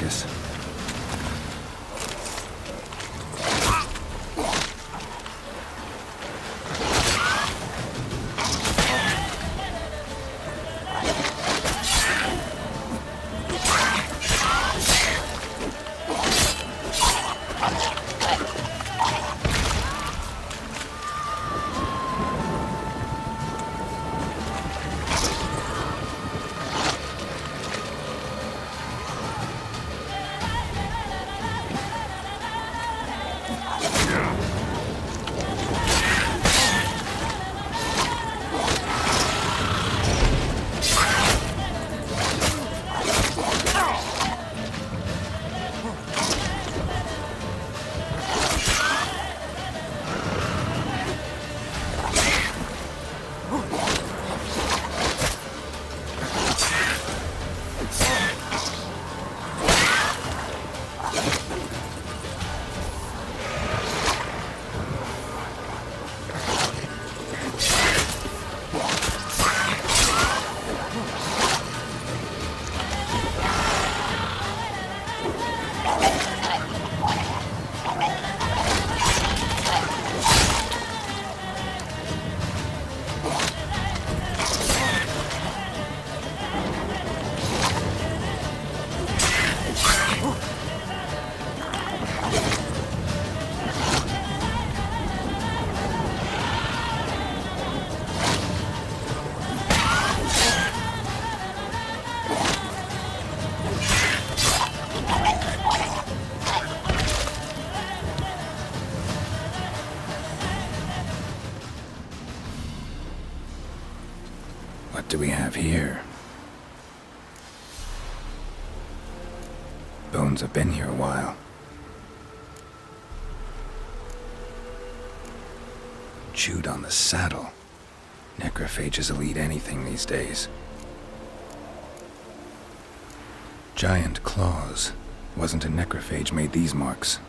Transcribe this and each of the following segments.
focus. What do we have here? Bones have been here a while. Chewed on the saddle. Necrophages will eat anything these days. Giant claws. Wasn't a necrophage made these marks.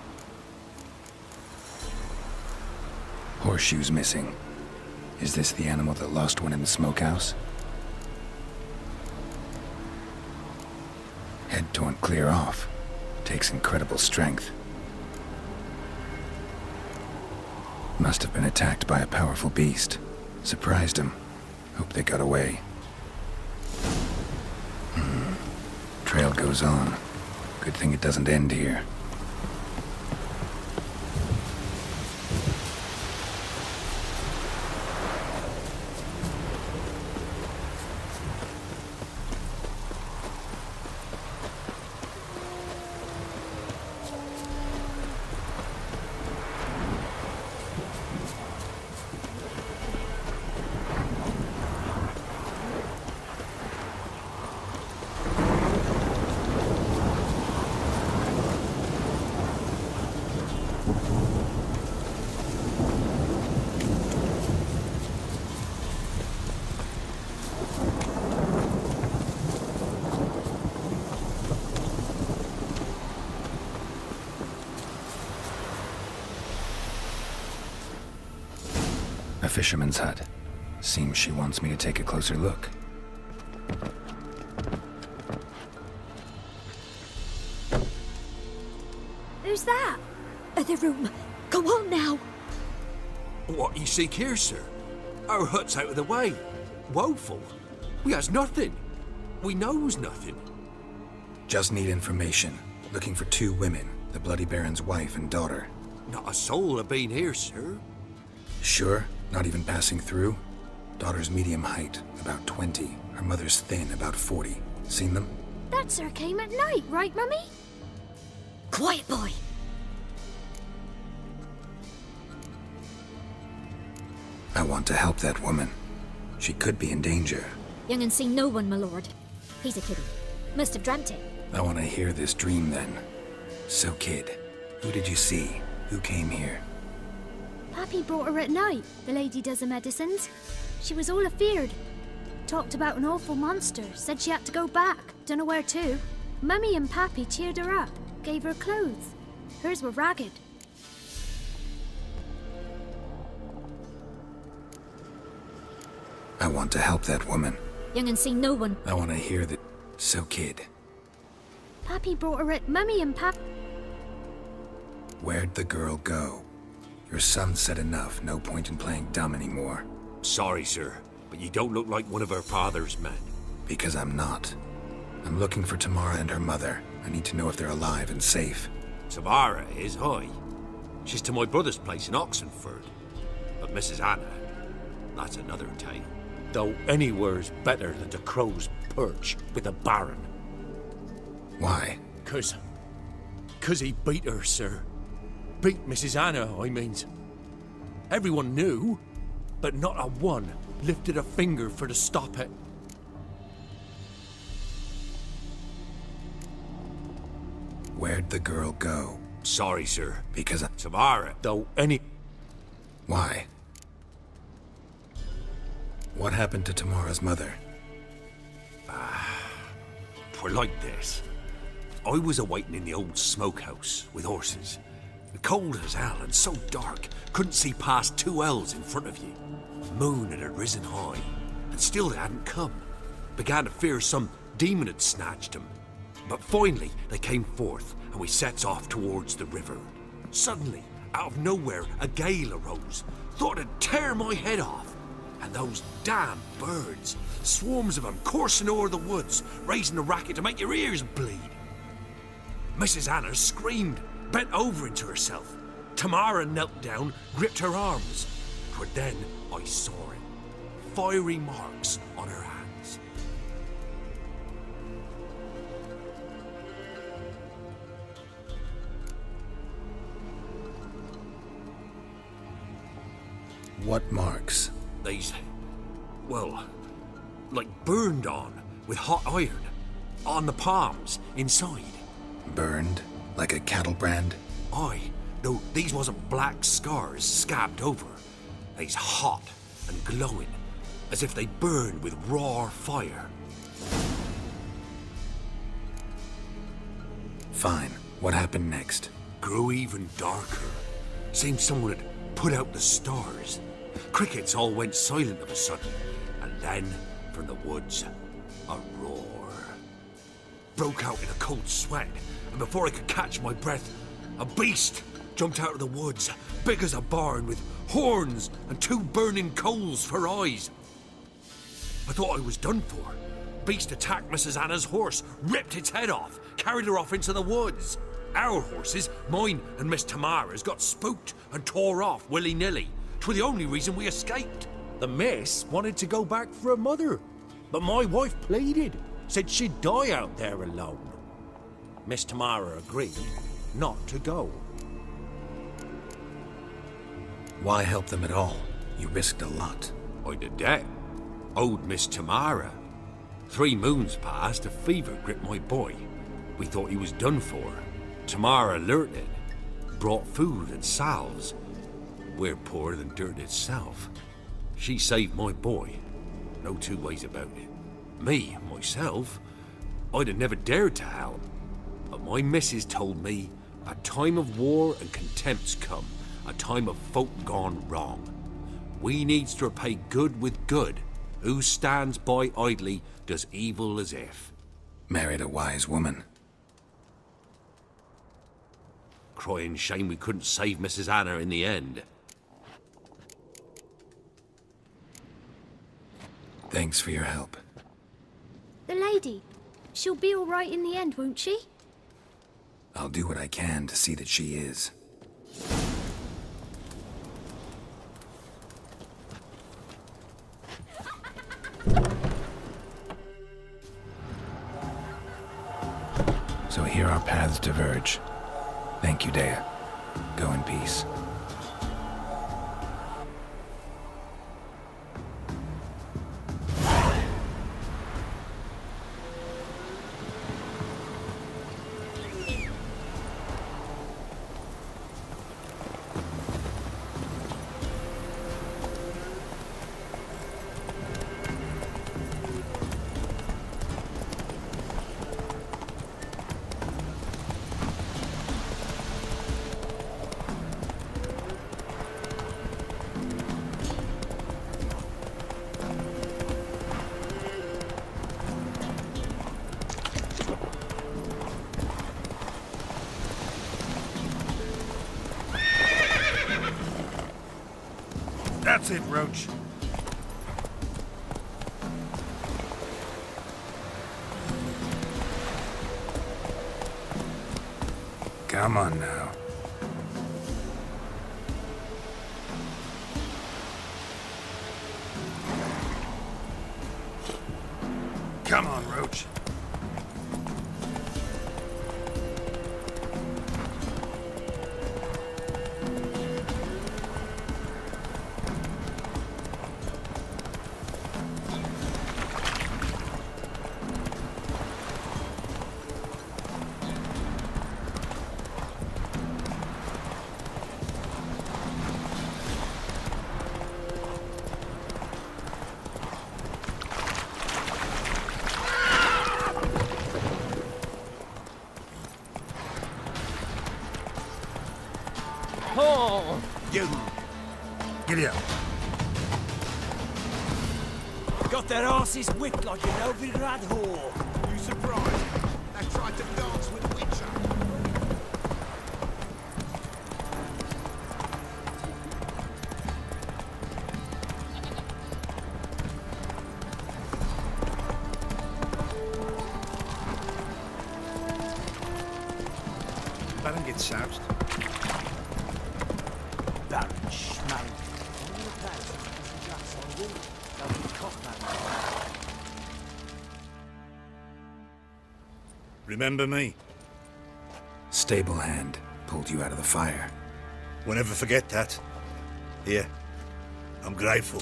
Horseshoes missing. Is this the animal that lost one in the smokehouse? Head torn clear off. Takes incredible strength. Must have been attacked by a powerful beast. Surprised him. Hope they got away. Trail goes on. Good thing it doesn't end here. A fisherman's hut. Seems she wants me to take a closer look. Who's that? Other room. Go on now. What you seek here, sir? Our hut's out of the way. Woeful. We has nothing. We knows nothing. Just need information. Looking for 2 women. The Bloody Baron's wife and daughter. Not a soul have been here, sir. Sure? Not even passing through? Daughter's medium height, about 20. Her mother's thin, about 40. Seen them? That sir came at night, right, Mummy? Quiet, boy. I want to help that woman. She could be in danger. Young and seen no one, my lord. He's a kiddie. Must have dreamt it. I want to hear this dream then. So, kid, who did you see? Who came here? Pappy brought her at night. The lady does the medicines. She was all afeared. Talked about an awful monster. Said she had to go back. Dunno where to. Mummy and Pappy cheered her up. Gave her clothes. Hers were ragged. I want to help that woman. Young and seen no one. I want to hear that. So, kid, Pappy brought her at Mummy and Pap. Where'd the girl go? Your son said enough. No point in playing dumb anymore. Sorry, sir, but you don't look like one of her father's men. Because I'm not. I'm looking for Tamara and her mother. I need to know if they're alive and safe. Tamara is, aye. She's to my brother's place in Oxenford. But Mrs. Anna, that's another tale. Though anywhere's better than the Crow's Perch with the Baron. Why? 'Cause he beat her, sir. Beat Mrs. Anna, I means. Everyone knew, but not a one lifted a finger for to stop it. Where'd the girl go? Sorry, sir. Because I... Tamara, though any... Why? What happened to Tamara's mother? Twere like this. I was awaiting in the old smokehouse with horses. Cold as hell and so dark, couldn't see past 2 ells in front of you. Moon had risen high, and still they hadn't come. Began to fear some demon had snatched them. But finally they came forth, and we sets off towards the river. Suddenly, out of nowhere, a gale arose. Thought it'd tear my head off. And those damn birds, swarms of them coursing o'er the woods, raising a racket to make your ears bleed. Mrs. Anna screamed, bent over into herself. Tamara knelt down, gripped her arms. 'Twere then I saw it. Fiery marks on her hands. What marks? These, well, like burned on with hot iron. On the palms, inside. Burned? Like a cattle brand? Aye, though these wasn't black scars scabbed over. They's hot and glowing, as if they burned with raw fire. Fine. What happened next? Grew even darker. Seemed someone had put out the stars. Crickets all went silent of a sudden, and then, from the woods, a roar. Broke out in a cold sweat, and before I could catch my breath, a beast jumped out of the woods, big as a barn, with horns and 2 burning coals for eyes. I thought I was done for. Beast attacked Mrs. Anna's horse, ripped its head off, carried her off into the woods. Our horses, mine and Miss Tamara's, got spooked and tore off willy-nilly. 'Twere the only reason we escaped. The miss wanted to go back for her mother, but my wife pleaded, said she'd die out there alone. Miss Tamara agreed not to go. Why help them at all? You risked a lot. I did that. Owed Miss Tamara. 3 moons passed, a fever gripped my boy. We thought he was done for. Tamara alerted, brought food and salves. We're poorer than dirt itself. She saved my boy. No 2 ways about it. Me, myself, I'd have never dared to help. But my missus told me a time of war and contempt's come, a time of folk gone wrong. We needs to repay good with good. Who stands by idly does evil as if. Married a wise woman. Crying shame we couldn't save Mrs. Anna in the end. Thanks for your help. The lady. She'll be all right in the end, won't she? I'll do what I can to see that she is. So here our paths diverge. Thank you, Dea. Go in peace. That's it, Roach. Come on now. Come on, Roach. Oh! You. Giddy up. Got their asses whipped like an Novigrad whore. You surprised? I tried to dance with Witcher. Let him get soused. Baron Schmarren. All the place is glass on wood. They'll be cock that. Remember me? Stable hand pulled you out of the fire. We'll never forget that. Here. I'm grateful.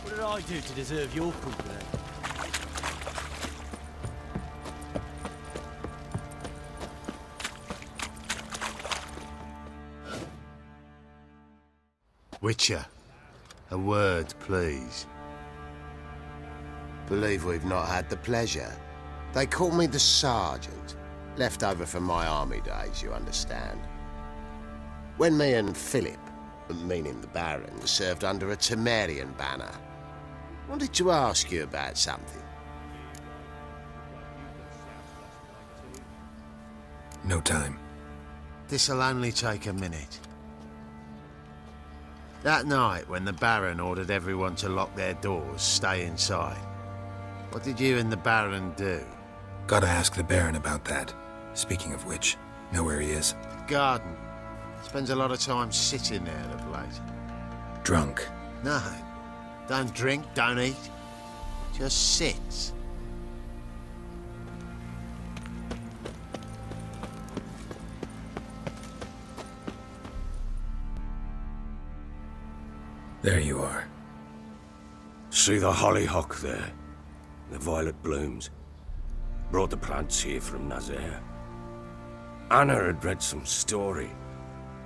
What did I do to deserve your company? Witcher, a word, please. Believe we've not had the pleasure. They call me the Sergeant. Left over from my army days, you understand. When me and Philip, meaning the Baron, served under a Temerian banner, wanted to ask you about something. No time. This'll only take a minute. That night, when the Baron ordered everyone to lock their doors, stay inside, what did you and the Baron do? Gotta ask the Baron about that. Speaking of which, know where he is? Garden. Spends a lot of time sitting there of late. Drunk. No. Don't drink, don't eat. Just sits. There you are. See the hollyhock there? The violet blooms. Brought the plants here from Nazaire. Anna had read some story.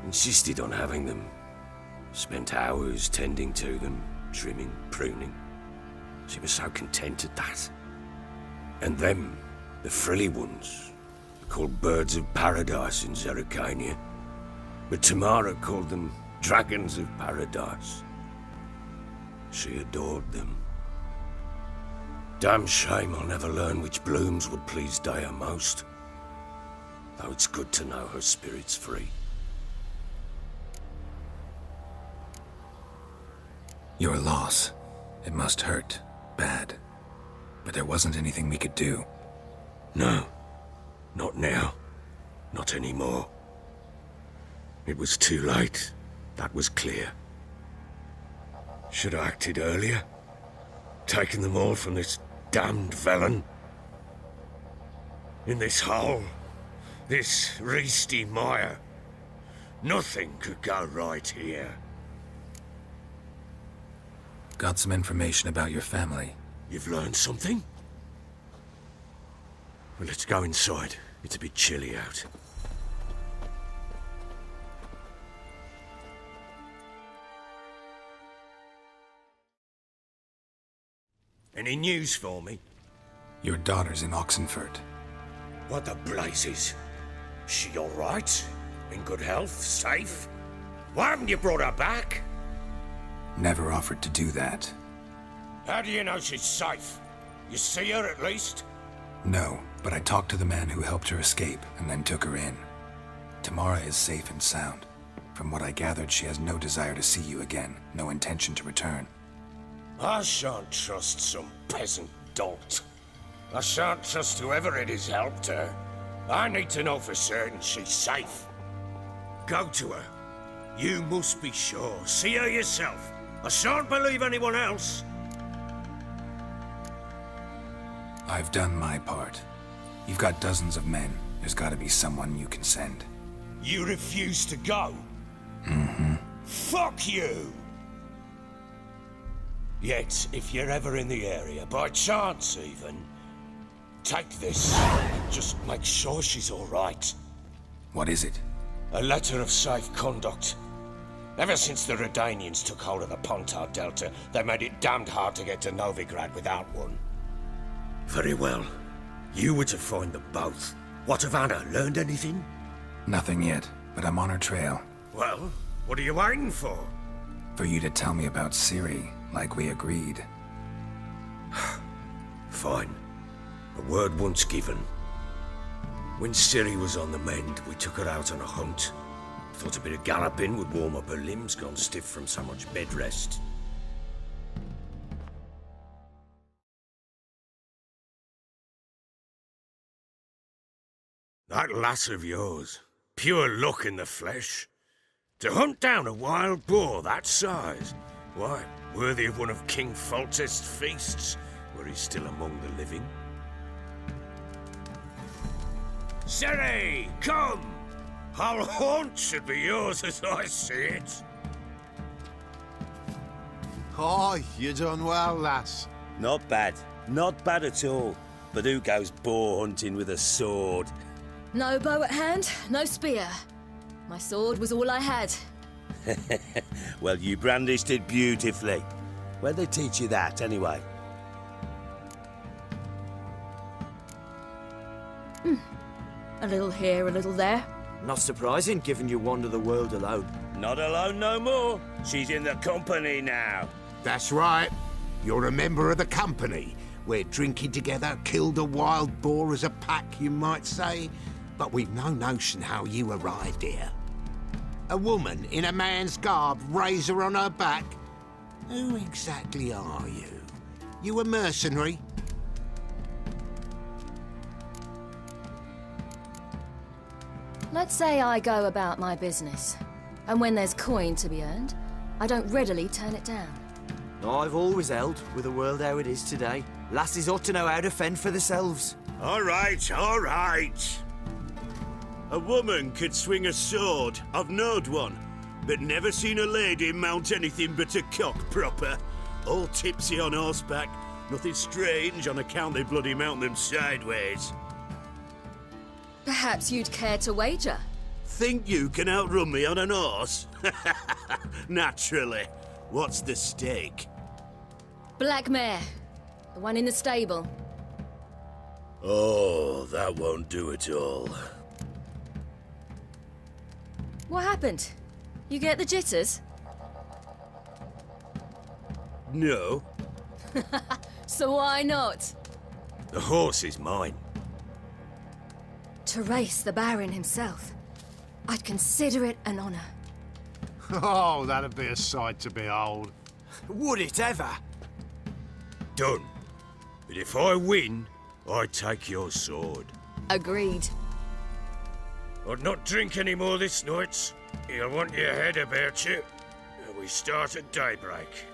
Insisted on having them. Spent hours tending to them, trimming, pruning. She was so content at that. And them, the frilly ones, called birds of paradise in Zerrikania. But Tamara called them dragons of paradise. She adored them. Damn shame I'll never learn which blooms would please Daya most. Though it's good to know her spirit's free. Your loss. It must hurt. Bad. But there wasn't anything we could do. No. Not now. Not anymore. It was too late. That was clear. Should have acted earlier. Taken them all from this damned Velen. In this hole. This Reesty mire. Nothing could go right here. Got some information about your family. You've learned something? Well, let's go inside. It's a bit chilly out. Any news for me? Your daughter's in Oxenfurt. What the blazes? She all right? In good health? Safe? Why haven't you brought her back? Never offered to do that. How do you know she's safe? You see her at least? No, but I talked to the man who helped her escape and then took her in. Tamara is safe and sound. From what I gathered, she has no desire to see you again, no intention to return. I shan't trust some peasant dolt. I shan't trust whoever it is helped her. I need to know for certain she's safe. Go to her. You must be sure. See her yourself. I shan't believe anyone else. I've done my part. You've got dozens of men. There's got to be someone you can send. You refuse to go? Mm-hmm. Fuck you! Yet, if you're ever in the area, by chance even, take this and just make sure she's all right. What is it? A letter of safe conduct. Ever since the Redanians took hold of the Pontar Delta, they made it damned hard to get to Novigrad without one. Very well. You were to find them both. What of Anna? Learned anything? Nothing yet, but I'm on her trail. Well, what are you waiting for? For you to tell me about Ciri, like we agreed. Fine. A word once given. When Ciri was on the mend, we took her out on a hunt. Thought a bit of galloping would warm up her limbs, gone stiff from so much bed rest. That lass of yours, pure luck in the flesh. To hunt down a wild boar that size, why, worthy of one of King Foltest's feasts, were he still among the living. Ciri, come! Our haunt should be yours as I see it. Oh, you done well, lass. Not bad. Not bad at all. But who goes boar hunting with a sword? No bow at hand, no spear. My sword was all I had. Well, you brandished it beautifully. Where'd they teach you that, anyway? A little here, a little there. Not surprising, given you wander the world alone. Not alone no more. She's in the company now. That's right. You're a member of the company. We're drinking together, killed a wild boar as a pack, you might say. But we've no notion how you arrived here. A woman in a man's garb, razor on her back. Who exactly are you? You a mercenary? Let's say I go about my business. And when there's coin to be earned, I don't readily turn it down. I've always held, with the world how it is today, lasses ought to know how to fend for themselves. All right, all right. A woman could swing a sword. I've knowed one, but never seen a lady mount anything but a cock proper. All tipsy on horseback. Nothing strange on account they bloody mount them sideways. Perhaps you'd care to wager? Think you can outrun me on an horse? Naturally. What's the stake? Black mare. The one in the stable. Oh, that won't do at all. What happened? You get the jitters? No. So why not? The horse is mine. To race the Baron himself. I'd consider it an honor. Oh, that'd be a sight to behold. Would it ever? Done. But if I win, I take your sword. Agreed. I'd not drink any more this night. You'll want your head about you. We start at daybreak.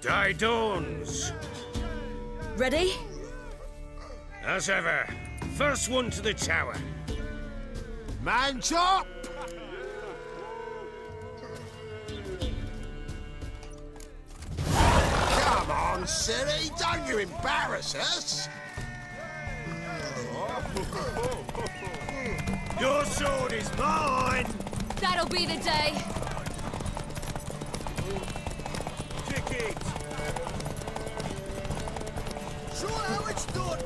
Day dawns. Ready? As ever. First one to the tower. Man chop! silly. Don't you embarrass us. Your sword is mine! That'll be the day. Kick it! Show how it's done!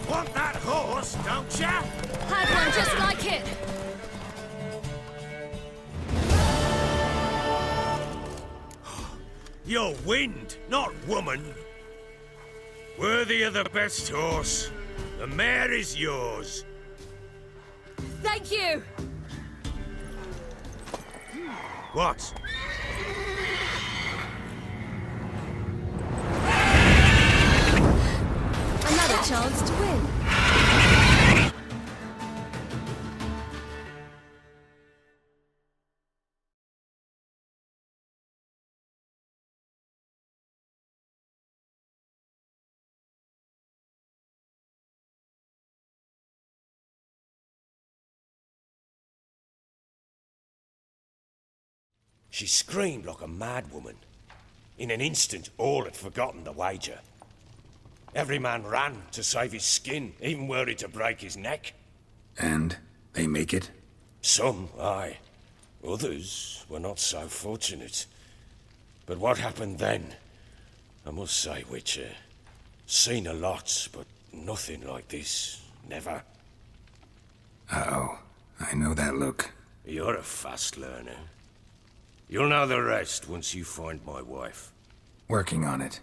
Want that horse, don't ya? Had one just like it. You're wind, not woman. Worthy of the best horse. The mare is yours. Thank you. What? Another chance to win. She screamed like a mad woman. In an instant, all had forgotten the wager. Every man ran to save his skin, even were it to break his neck. And they make it? Some, aye. Others were not so fortunate. But what happened then? I must say, Witcher, seen a lot, but nothing like this. Never. Uh-oh. I know that look. You're a fast learner. You'll know the rest once you find my wife. Working on it.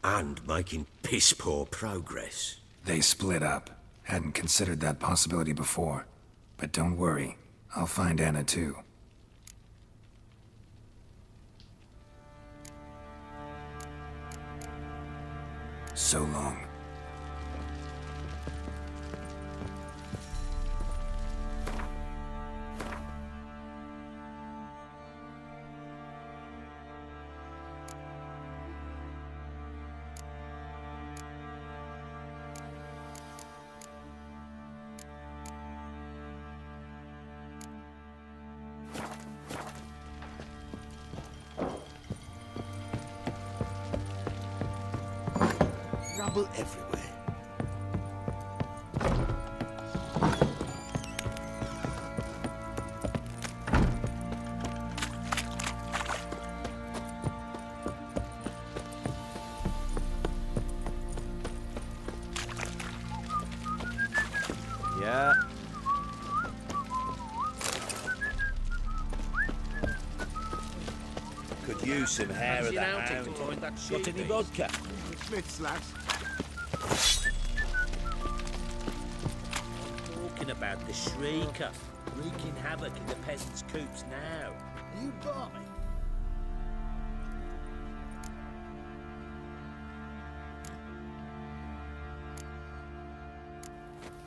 And making piss-poor progress. They split up. Hadn't considered that possibility before. But don't worry. I'll find Anna too. So long. Rubble everywhere. Yeah. Could use some hair of the hound. Got any vodka? Smith's, lads. Talking about the Shrieker, wreaking havoc in the peasants' coops now. Are you by?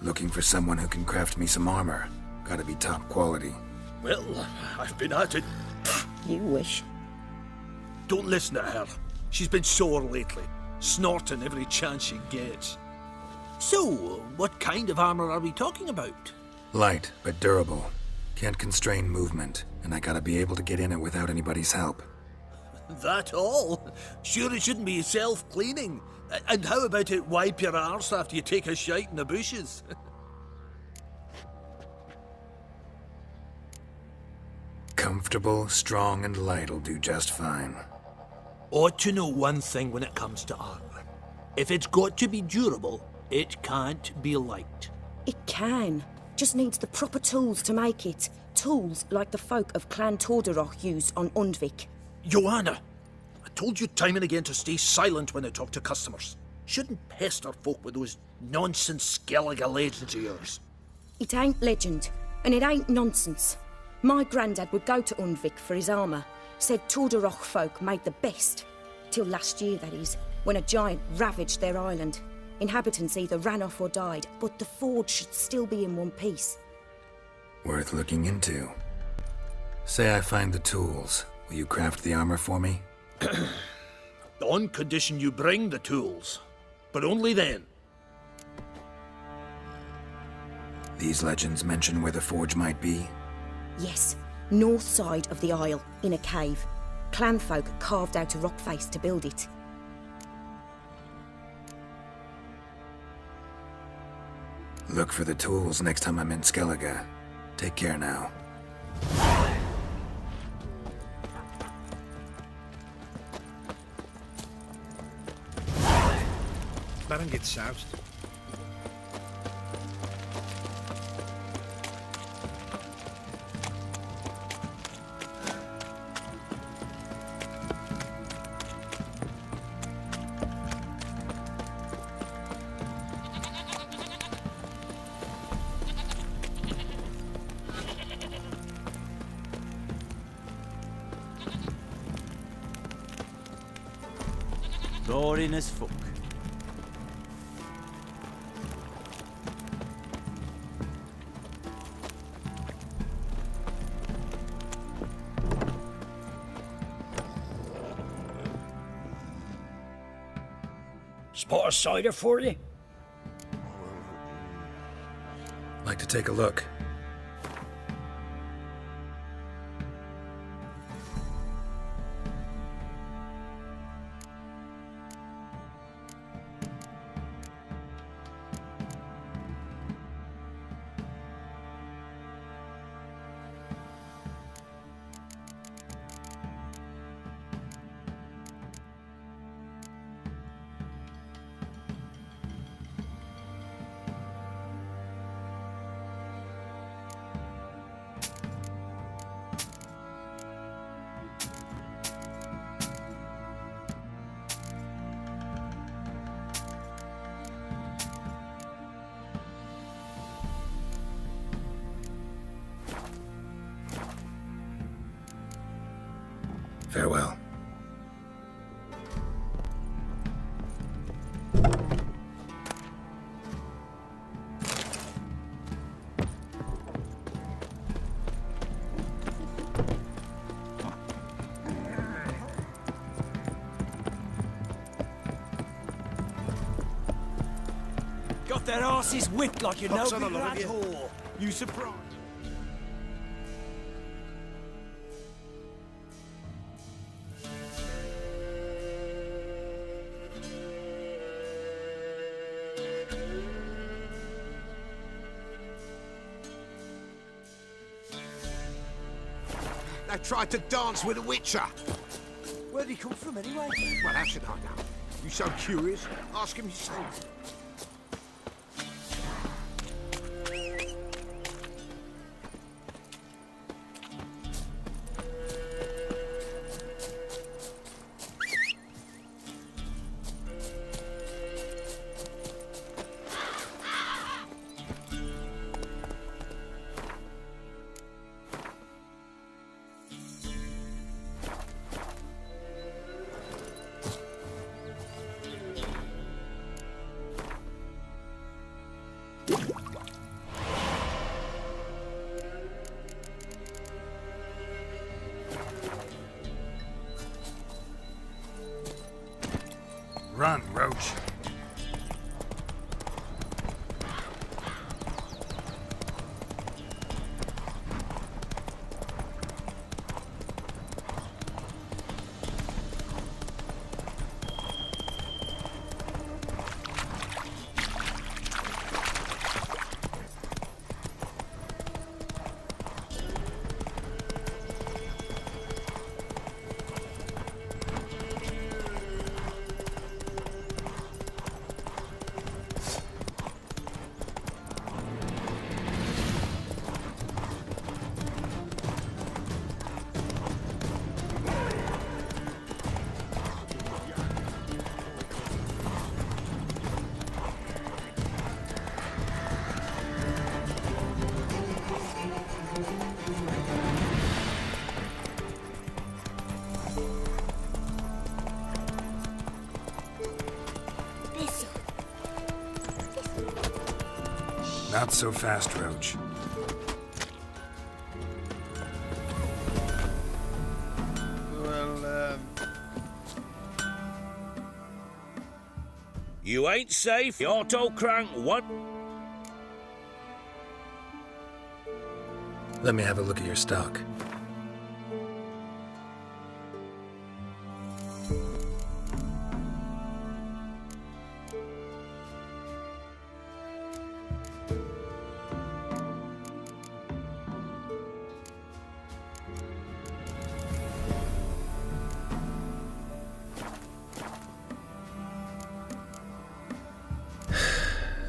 Looking for someone who can craft me some armor. Gotta be top quality. Well, I've been at it. You wish. Don't listen to her. She's been sore lately, snorting every chance she gets. So, what kind of armor are we talking about? Light, but durable. Can't constrain movement, and I gotta be able to get in it without anybody's help. That all? Sure it shouldn't be self-cleaning. And how about it wipe your arse after you take a shite in the bushes? Comfortable, strong, and light'll do just fine. Ought to know one thing when it comes to armor. If it's got to be durable, it can't be light. It can. Just needs the proper tools to make it. Tools like the folk of Clan Tordaroch used on Undvik. Joanna, I told you time and again to stay silent when I talk to customers. Shouldn't pester folk with those nonsense Skellige legends of yours. It ain't legend, and it ain't nonsense. My granddad would go to Undvik for his armour. Said Tordaroch folk made the best. Till last year, that is, when a giant ravaged their island. Inhabitants either ran off or died, but the forge should still be in one piece. Worth looking into. Say I find the tools. Will you craft the armor for me? On condition you bring the tools. But only then. These legends mention where the forge might be? Yes, north side of the Isle, in a cave. Clanfolk carved out a rock face to build it. Look for the tools next time I'm in Skellige. Take care now. Baron gets soused. Boring as fuck. Spot a cider for you? Like to take a look. Farewell. Got their asses whipped like you know. Fox on the lot of you. Whore. You surprised? They tried to dance with a witcher. Where'd he come from anyway? Well, how should I know? You so curious? Ask him yourself. Run, Roach. Not so fast, Roach. Well, You ain't safe. The auto crank what? Let me have a look at your stock.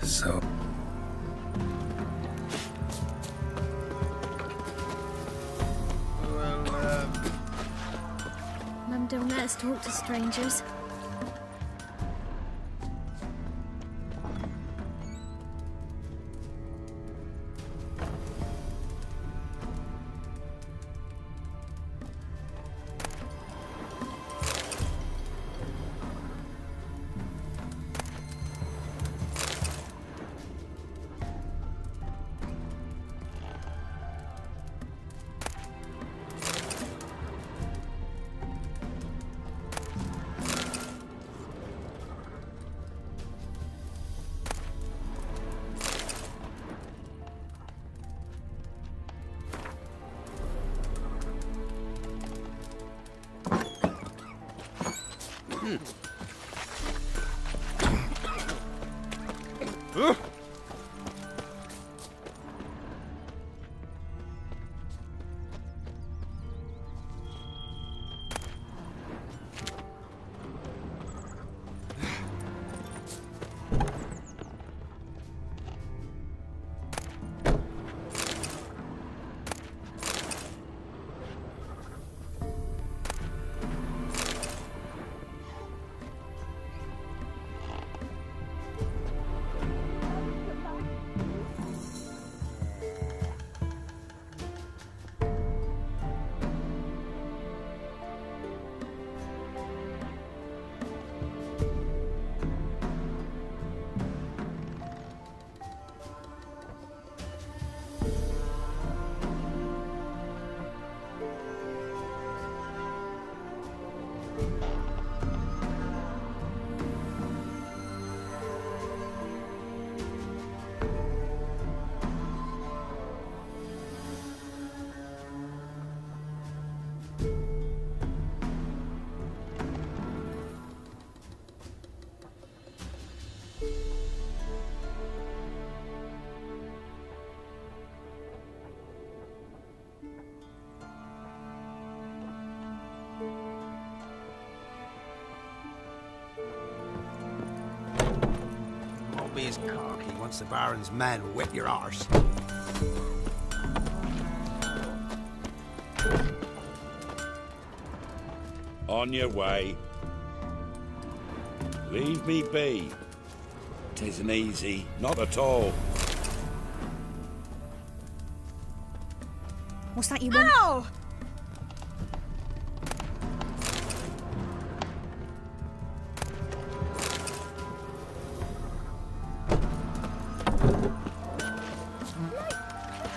So... Mum don't let us talk to strangers. Be as cocky once the Baron's men whip your arse. On your way. Leave me be. 'Tisn't easy, not at all. What's that you want? Ow!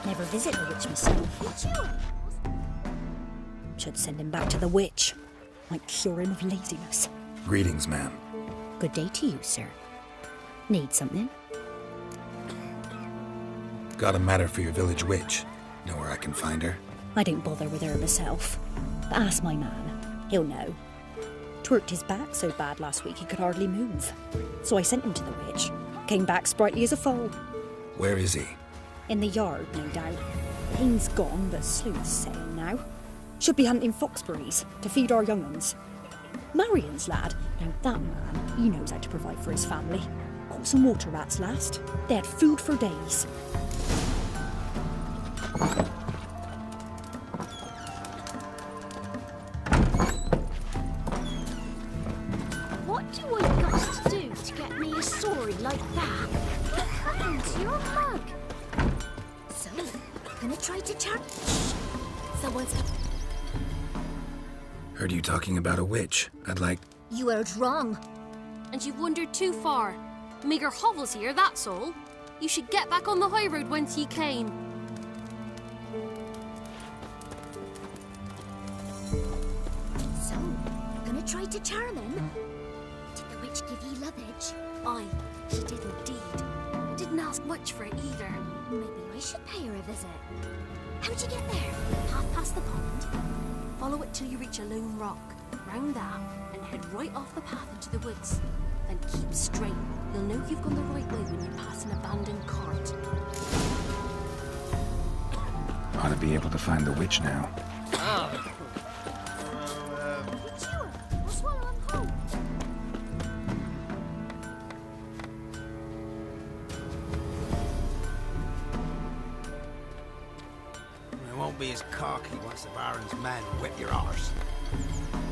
Never visit the witch myself. Should send him back to the witch. Might cure him of laziness. Greetings, ma'am. Good day to you, sir. Need something? Got a matter for your village witch. Know where I can find her? I don't bother with her myself. But ask my man. He'll know. Twerked his back so bad last week he could hardly move. So I sent him to the witch. Came back sprightly as a foal. Where is he? In the yard, no doubt. Pain's gone, but Sleuth's sane now. Should be hunting foxberries to feed our young uns. Marion's lad, now that man, he knows how to provide for his family. Caught some water rats last. They had food for days. What do I got to do to get me a story like that? What happened to your mug? So, gonna try to turn. Someone's. Heard you talking about a witch. I'd like... You heard wrong. And you've wandered too far. Meagre hovels here, that's all. You should get back on the high road whence ye came. So, gonna try to charm him? Did the witch give you lovage? Aye, she did indeed. Didn't ask much for it either. Maybe I should pay her a visit. How'd you get there? Half past the pond. Follow it till you reach a lone rock. Round that, and head right off the path into the woods. Then keep straight. You'll know you've gone the right way when you pass an abandoned cart. Ought to be able to find the witch now. We'll swallow him whole. It won't be as cocky once the Baron's men whip your arse.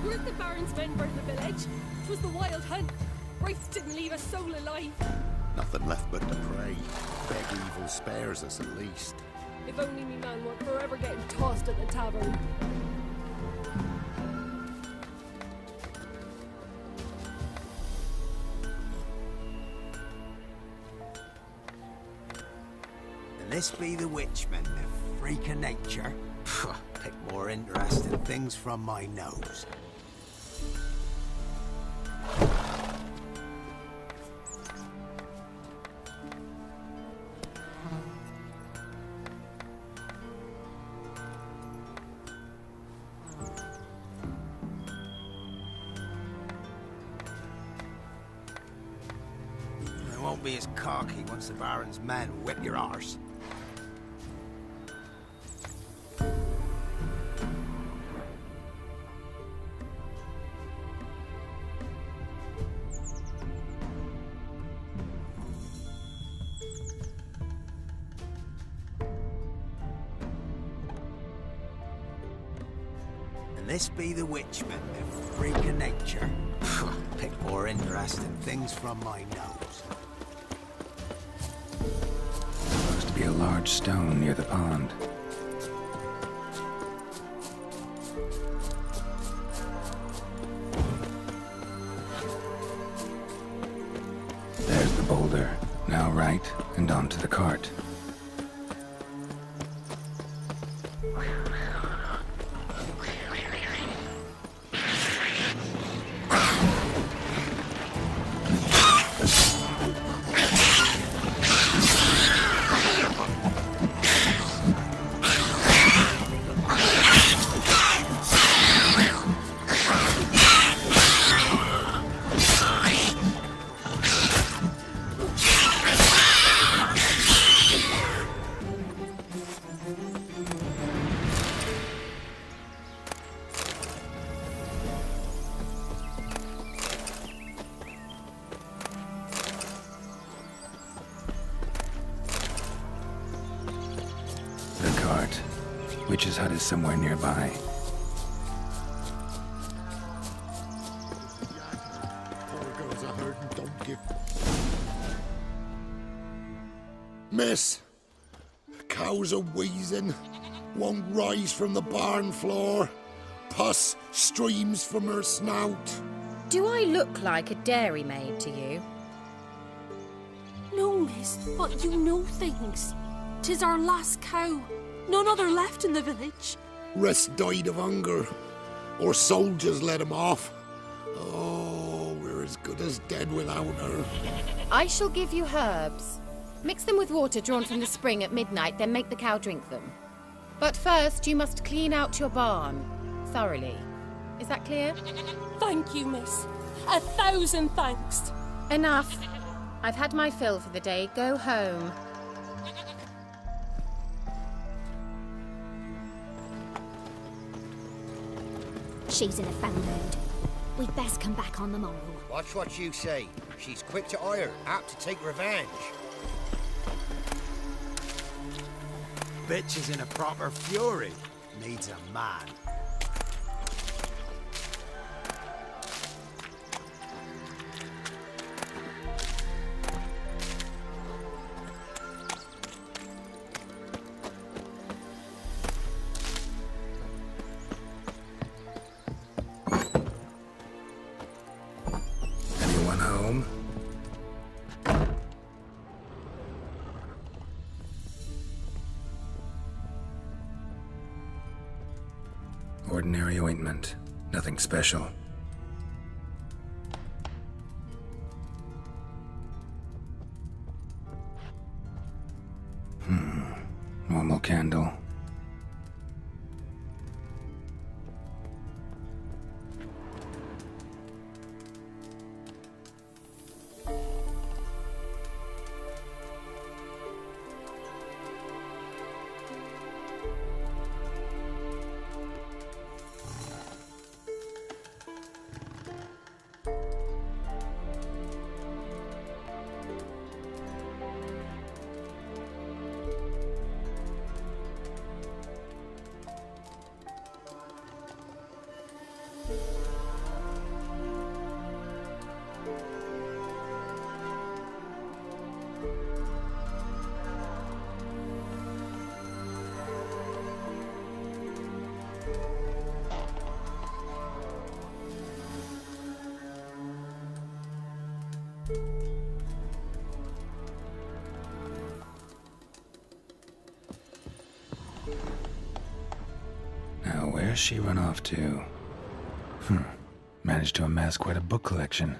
Weren't the Baron's men burn the village? 'Twas the wild hunt. Wraiths didn't leave a soul alive. Nothing left but to pray. Beg evil spares us at least. If only me man weren't forever getting tossed at the tavern. And this be the witchman, the freak of nature. Pick more interesting things from my nose. It won't be as cocky once the Baron's men whip your arse. This be the witchman, the freak of nature. Pick more interesting things from my nose. Supposed to be a large stone near the pond. There's the boulder. Now right, and onto the cart. Witch's hut is somewhere nearby. Miss, cows are wheezing, won't rise from the barn floor. Pus streams from her snout. Do I look like a dairymaid to you? No, miss, but you know things. 'Tis our last cow. None other left in the village. Rest died of hunger, or soldiers let him off. Oh, we're as good as dead without her. I shall give you herbs. Mix them with water drawn from the spring at midnight, then make the cow drink them. But first, you must clean out your barn thoroughly. Is that clear? Thank you, miss. 1,000 thanks. Enough. I've had my fill for the day. Go home. She's in a foul mood. We'd best come back on the morrow. Watch what you say. She's quick to ire, apt to take revenge. Bitch is in a proper fury. Needs a man. Anyone home? Ordinary ointment. Nothing special. candle. Now, where's she run off to? Managed to amass quite a book collection.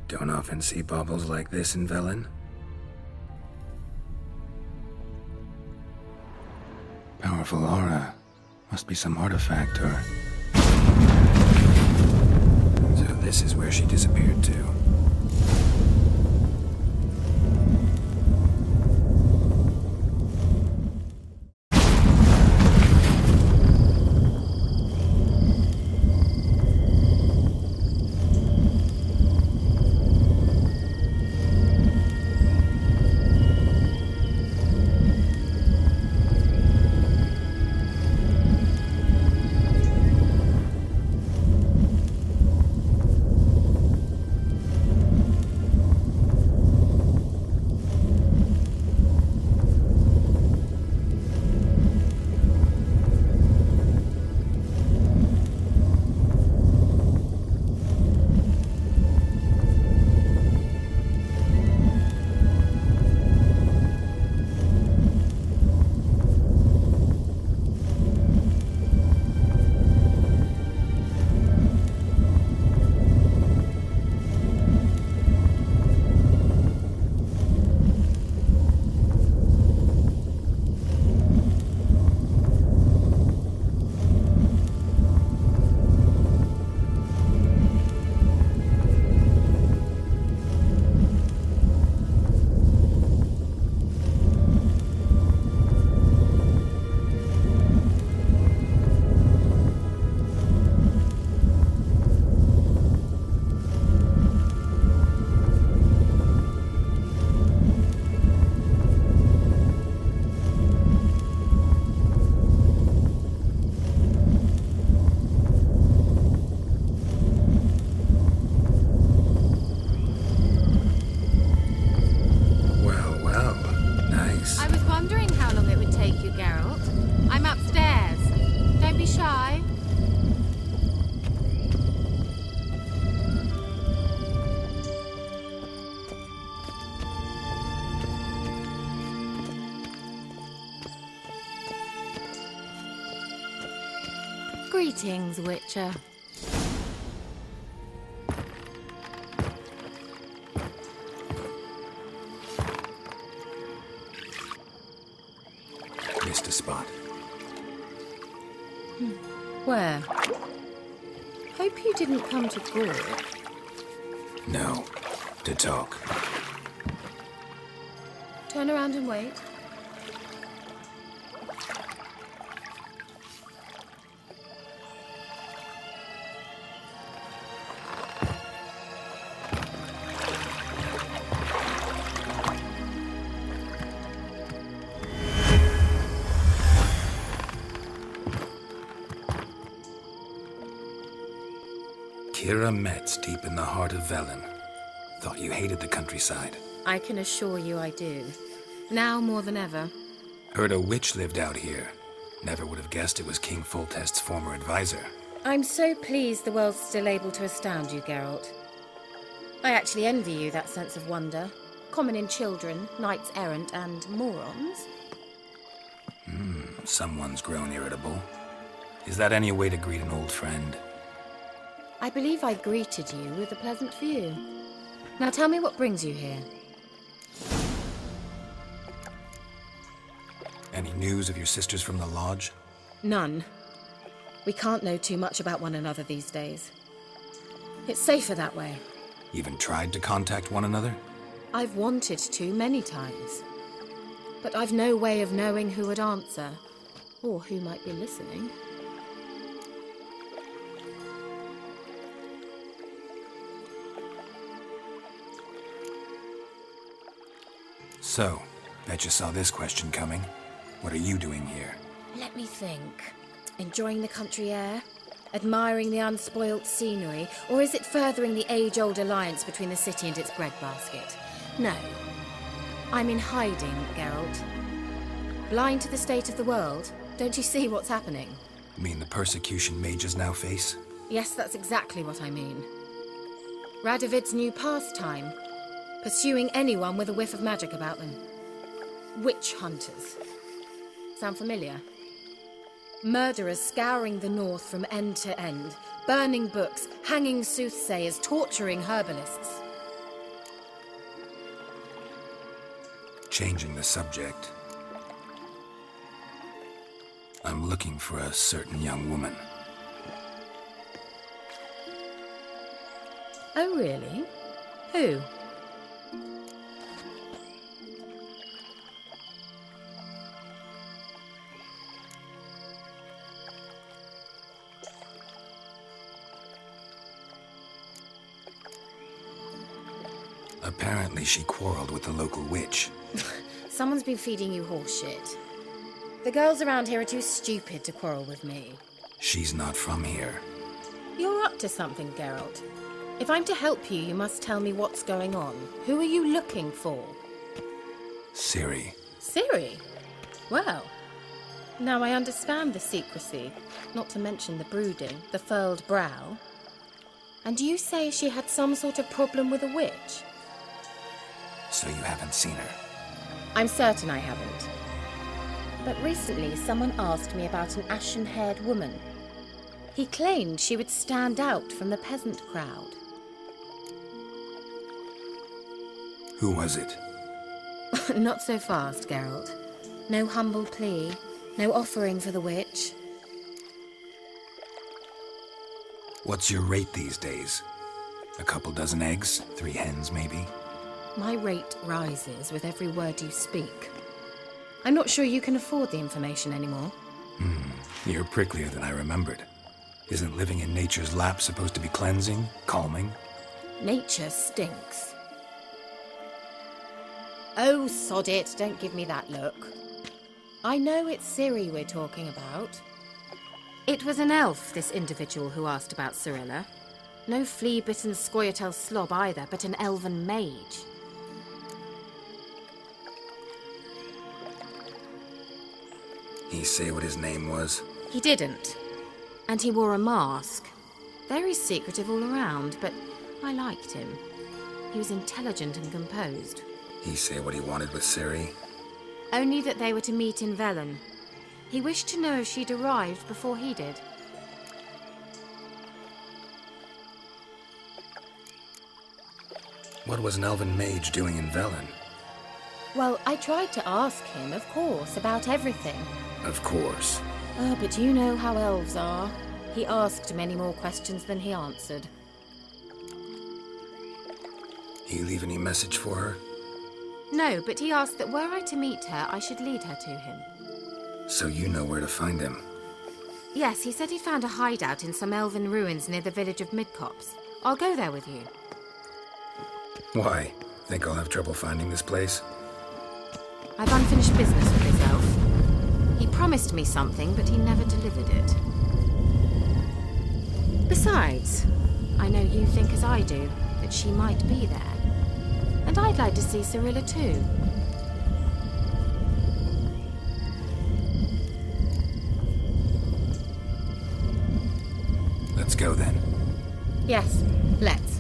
Don't often see baubles like this in Velen. Powerful aura. Must be some artifact or... So this is where she disappeared to. Greetings, Witcher. Where? Hope you didn't come to Gork. No. To talk. Turn around and wait. Kira Metz, deep in the heart of Velen. Thought you hated the countryside. I can assure you I do. Now more than ever. Heard a witch lived out here. Never would have guessed it was King Foltest's former advisor. I'm so pleased the world's still able to astound you, Geralt. I actually envy you that sense of wonder. Common in children, knights errant, and morons. Someone's grown irritable. Is that any way to greet an old friend? I believe I greeted you with a pleasant view. Now tell me what brings you here. Any news of your sisters from the lodge? None. We can't know too much about one another these days. It's safer that way. Even tried to contact one another? I've wanted to many times. But I've no way of knowing who would answer, or who might be listening. So, bet you saw this question coming. What are you doing here? Let me think. Enjoying the country air? Admiring the unspoilt scenery? Or is it furthering the age-old alliance between the city and its breadbasket? No. I'm in hiding, Geralt. Blind to the state of the world? Don't you see what's happening? You mean the persecution mages now face? Yes, that's exactly what I mean. Radovid's new pastime. Pursuing anyone with a whiff of magic about them. Witch hunters. Sound familiar? Murderers scouring the north from end to end, burning books, hanging soothsayers, torturing herbalists. Changing the subject. I'm looking for a certain young woman. Oh, really? Who? Apparently she quarreled with the local witch. Someone's been feeding you horseshit. The girls around here are too stupid to quarrel with me. She's not from here. You're up to something, Geralt. If I'm to help you, you must tell me what's going on. Who are you looking for? Ciri. Ciri? Well, now I understand the secrecy, not to mention the brooding, the furled brow. And you say she had some sort of problem with a witch? So you haven't seen her? I'm certain I haven't. But recently someone asked me about an ashen-haired woman. He claimed she would stand out from the peasant crowd. Who was it? Not so fast, Geralt. No humble plea, no offering for the witch. What's your rate these days? A couple dozen eggs? 3 hens, maybe? My rate rises with every word you speak. I'm not sure you can afford the information anymore. You're pricklier than I remembered. Isn't living in nature's lap supposed to be cleansing, calming? Nature stinks. Oh, sod it, don't give me that look. I know it's Ciri we're talking about. It was an elf, this individual who asked about Cirilla. No flea-bitten Scoia'tael slob either, but an elven mage. He say what his name was? He didn't. And he wore a mask. Very secretive all around, but I liked him. He was intelligent and composed. He say what he wanted with Ciri? Only that they were to meet in Velen. He wished to know if she'd arrived before he did. What was an elven mage doing in Velen? Well, I tried to ask him, of course, about everything. Of course. Oh, but you know how elves are. He asked many more questions than he answered. You leave any message for her? No, but he asked that were I to meet her, I should lead her to him. So you know where to find him. Yes, he said he found a hideout in some elven ruins near the village of Midcopse. I'll go there with you. Why? Think I'll have trouble finding this place? I've unfinished business with this elf. He promised me something, but he never delivered it. Besides, I know you think as I do, that she might be there. And I'd like to see Cirilla too. Let's go then. Yes, let's.